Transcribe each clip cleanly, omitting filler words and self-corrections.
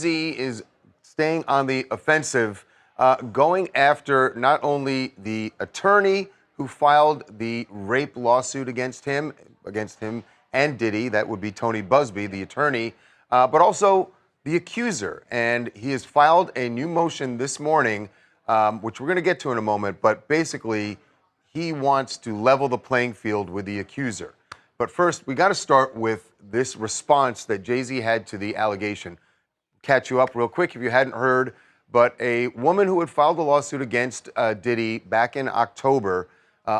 JAYZ is staying on the offensive, going after not only the attorney who filed the rape lawsuit against him and Diddy, that would be Tony Busby, the attorney, but also the accuser. And he has filed a new motion this morning, which we're going to get to in a moment, but basically he wants to level the playing field with the accuser. But first, we got to start with this response that JAYZ had to the allegation. Catch you up real quick if you hadn't heard, but a woman who had filed a lawsuit against Diddy back in October,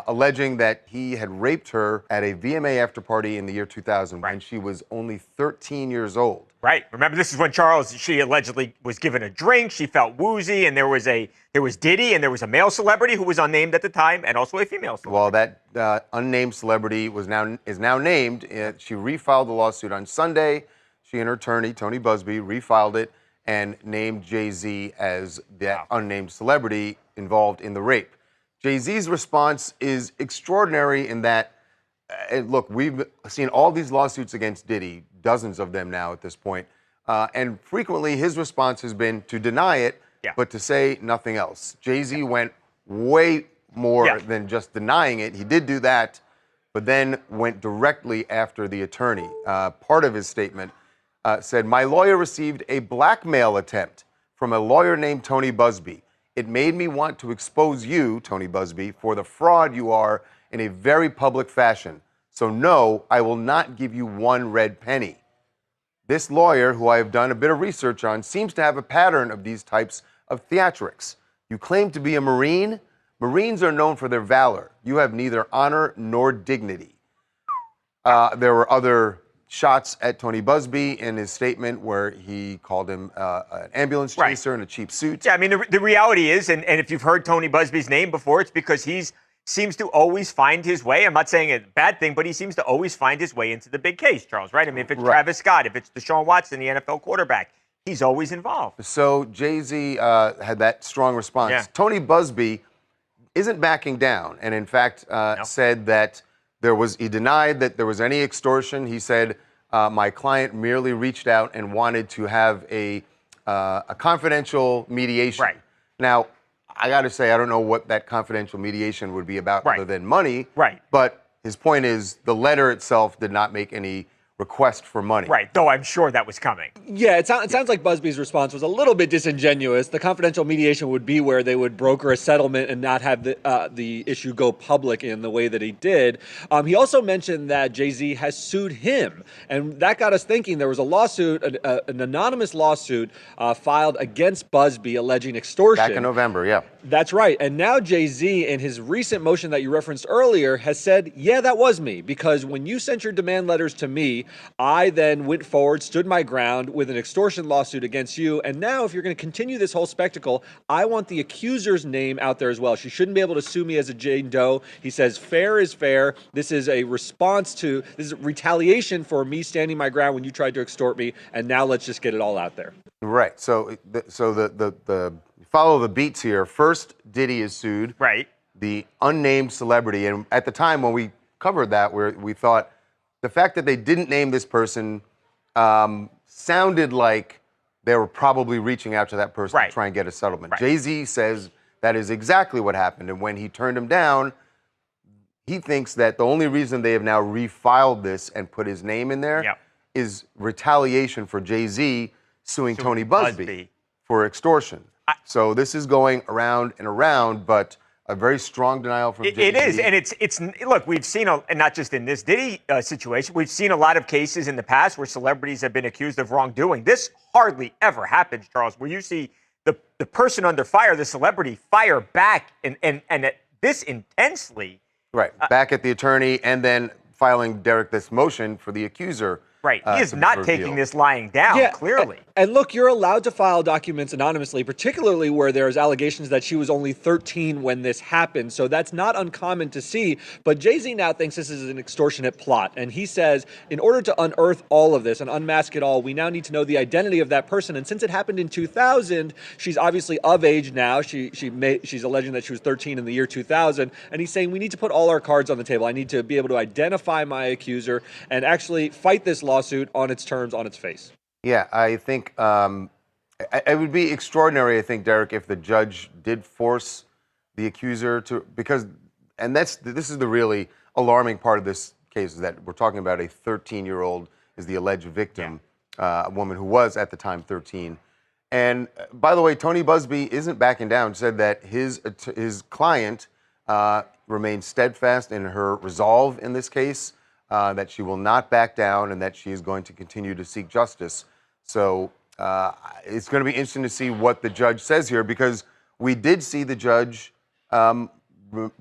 alleging that he had raped her at a VMA after party in the year 2000 when she was only 13 years old. Right. Remember, this is when she allegedly was given a drink. She felt woozy, and there was Diddy, and there was a male celebrity who was unnamed at the time, and also a female celebrity. Well, that unnamed celebrity is now named. She refiled the lawsuit on Sunday. She and her attorney, Tony Busby, refiled it and named JAYZ as that unnamed celebrity involved in the rape. JAYZ's response is extraordinary in that, look, we've seen all these lawsuits against Diddy, dozens of them now at this point, and frequently his response has been to deny it, but to say nothing else. JAYZ went way more than just denying it. He did do that, but then went directly after the attorney. Part of his statement said, "My lawyer received a blackmail attempt from a lawyer named Tony Busby. It made me want to expose you, Tony Busby, for the fraud you are in a very public fashion. So no, I will not give you one red penny." This lawyer, who I have done a bit of research on, seems to have a pattern of these types of theatrics. You claim to be a Marine? Marines are known for their valor. You have neither honor nor dignity. There were other shots at Tony Busby in his statement where he called him an ambulance chaser in a cheap suit. Yeah, I mean, the reality is, and if you've heard Tony Busby's name before, it's because he seems to always find his way. I'm not saying it's a bad thing, but he seems to always find his way into the big case, Charles, right? I mean, if it's Travis Scott, if it's Deshaun Watson, the NFL quarterback, he's always involved. So JAYZ had that strong response. Yeah. Tony Busby isn't backing down, and in fact said that he denied that there was any extortion. He said, my client merely reached out and wanted to have a confidential mediation. Right. Now, I got to say, I don't know what that confidential mediation would be about other than money. Right. But his point is the letter itself did not make any request for money. Right, though I'm sure that was coming. Yeah, it sounds like Busby's response was a little bit disingenuous. The confidential mediation would be where they would broker a settlement and not have the issue go public in the way that he did. He also mentioned that JAYZ has sued him, and that got us thinking. There was a lawsuit, an anonymous lawsuit filed against Busby alleging extortion. Back in November, yeah. That's right. And now JAYZ, in his recent motion that you referenced earlier, has said, yeah, that was me, because when you sent your demand letters to me, I then went forward, stood my ground with an extortion lawsuit against you. And now, if you're going to continue this whole spectacle, I want the accuser's name out there as well. She shouldn't be able to sue me as a Jane Doe. He says, fair is fair. This is a response to, this is retaliation for me standing my ground when you tried to extort me. And now let's just get it all out there. Right. So the follow the beats here. First, Diddy is sued. Right. The unnamed celebrity. And at the time when we covered that, we thought, the fact that they didn't name this person sounded like they were probably reaching out to that person to try and get a settlement. JAYZ says that is exactly what happened. And when he turned him down, he thinks that the only reason they have now refiled this and put his name in there is retaliation for JAYZ suing Tony Busby for extortion. So this is going around and around, but a very strong denial from JAYZ. It is, and it's look, we've seen, and not just in this Diddy situation, we've seen a lot of cases in the past where celebrities have been accused of wrongdoing. This hardly ever happens, Charles, where you see the person under fire, the celebrity, fire back and this intensely. Right, back at the attorney and then filing this motion for the accuser. Right, he is not taking this lying down, clearly. And look, you're allowed to file documents anonymously, particularly where there's allegations that she was only 13 when this happened. So that's not uncommon to see. But JAYZ now thinks this is an extortionate plot. And he says, in order to unearth all of this and unmask it all, we now need to know the identity of that person. And since it happened in 2000, she's obviously of age now. She's alleging that she was 13 in the year 2000. And he's saying we need to put all our cards on the table. I need to be able to identify my accuser and actually fight this lawsuit on its terms, on its face. Yeah, I think It would be extraordinary, I think, Derek, if the judge did force the accuser to, and this is the really alarming part of this case, is that we're talking about a 13-year-old is the alleged victim, a woman who was at the time 13. And by the way, Tony Busby isn't backing down, said that his client remains steadfast in her resolve in this case, that she will not back down and that she is going to continue to seek justice. So it's going to be interesting to see what the judge says here, because we did see the judge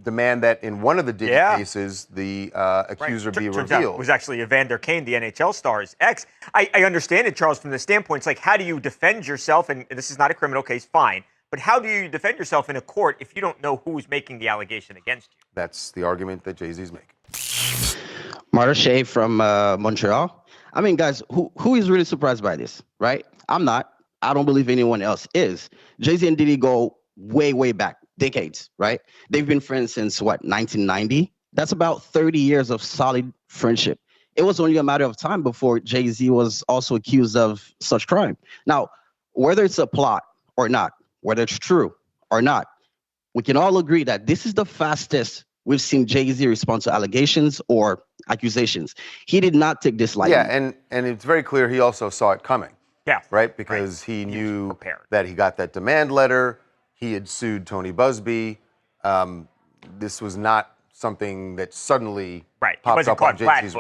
demand that in one of the Diddy cases, the accuser be Turns out revealed. it was actually Evander Kane, the NHL star's ex. I understand it, Charles, from the standpoint. It's like, how do you defend yourself? And this is not a criminal case, fine. But how do you defend yourself in a court if you don't know who's making the allegation against you? That's the argument that JAYZ's making. Marta Shea from Montreal. I mean, guys, who is really surprised by this, right? I'm not. I don't believe anyone else is. JAYZ and Diddy go way, way back, decades, right? They've been friends since, what, 1990? That's about 30 years of solid friendship. It was only a matter of time before JAYZ was also accused of such crime. Now, whether it's a plot or not, whether it's true or not, we can all agree that this is the fastest we've seen JAYZ respond to allegations or accusations. He did not take this lightly. Yeah, and it's very clear he also saw it coming. Yeah. Right? Because he knew that he got that demand letter. He had sued Tony Busby. This was not something that suddenly popped up on JAYZ's radar.